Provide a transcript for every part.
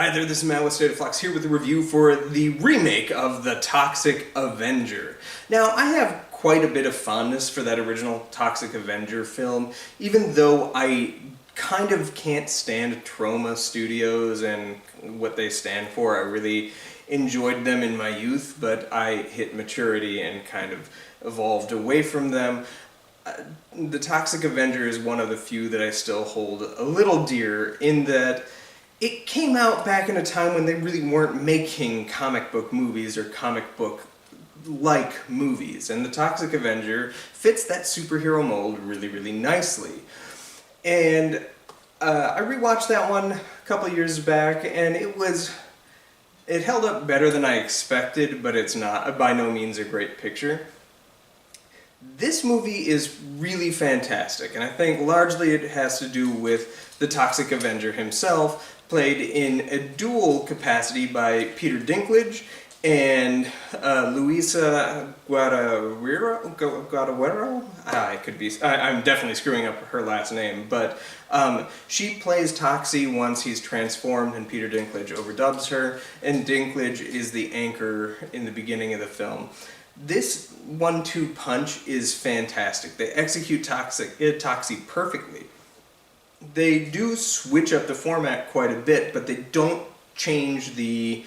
Hi there, this is Matt with State of Flux here with a review for the remake of the Toxic Avenger. Now, I have quite a bit of fondness for that original Toxic Avenger film, even though I kind of can't stand Troma Studios and what they stand for. I really enjoyed them in my youth, but I hit maturity and kind of evolved away from them. The Toxic Avenger is one of the few that I still hold a little dear in that it came out back in a time when they really weren't making comic book movies or comic book-like movies, and the Toxic Avenger fits that superhero mold really, really nicely. And I rewatched that one a couple years back, and it held up better than I expected, but it's not by no means a great picture. This movie is really fantastic, and I think largely it has to do with the Toxic Avenger himself, played in a dual capacity by Peter Dinklage and Luisa Guerreiro? I'm definitely screwing up her last name, but she plays Toxie once he's transformed and Peter Dinklage overdubs her, and Dinklage is the anchor in the beginning of the film. This 1-2 punch is fantastic. They execute Toxie perfectly. They do switch up the format quite a bit, but they don't change the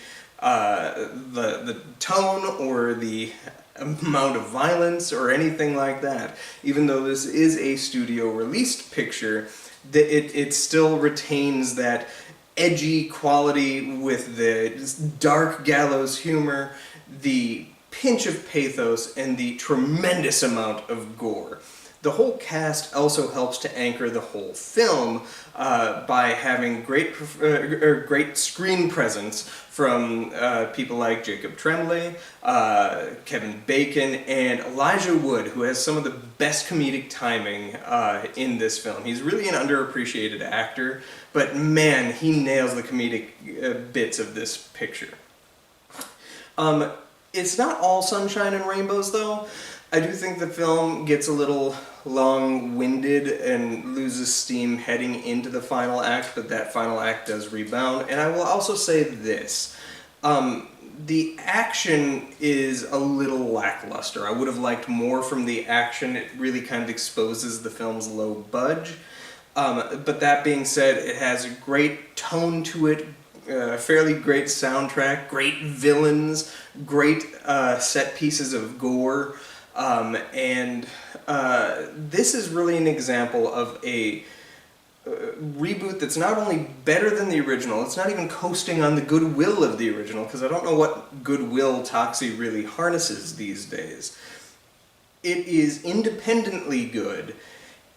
tone or the amount of violence or anything like that. Even though this is a studio-released picture, it still retains that edgy quality with the dark gallows humor, the pinch of pathos, and the tremendous amount of gore. The whole cast also helps to anchor the whole film by having great screen presence from people like Jacob Tremblay, Kevin Bacon, and Elijah Wood, who has some of the best comedic timing in this film. He's really an underappreciated actor, but man, he nails the comedic bits of this picture. It's not all sunshine and rainbows, though. I do think the film gets a little long-winded and loses steam heading into the final act, but that final act does rebound. And I will also say this. The action is a little lackluster. I would have liked more from the action. It really kind of exposes the film's low budge. But that being said, it has a great tone to it, a fairly great soundtrack, great villains, great set pieces of gore. This is really an example of a reboot that's not only better than the original, it's not even coasting on the goodwill of the original, because I don't know what goodwill Toxie really harnesses these days. It is independently good,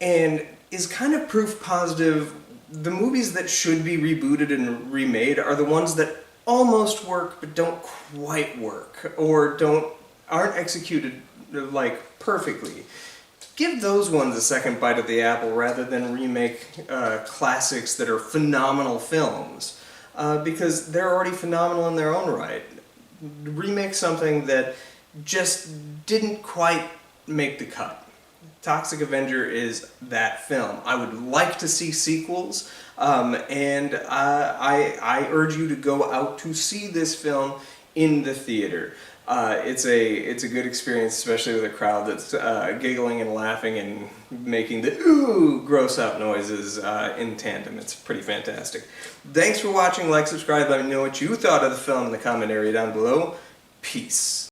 and is kind of proof positive. The movies that should be rebooted and remade are the ones that almost work but don't quite work, or aren't executed like perfectly. Give those ones a second bite at the apple rather than remake classics that are phenomenal films, because they're already phenomenal in their own right. Remake something that just didn't quite make the cut. Toxic Avenger is that film. I would like to see sequels, and I urge you to go out to see this film in the theater. It's a good experience, especially with a crowd that's giggling and laughing and making the ooh gross out noises in tandem. It's pretty fantastic. Thanks for watching. Like, subscribe, let me know what you thought of the film in the comment area down below. Peace.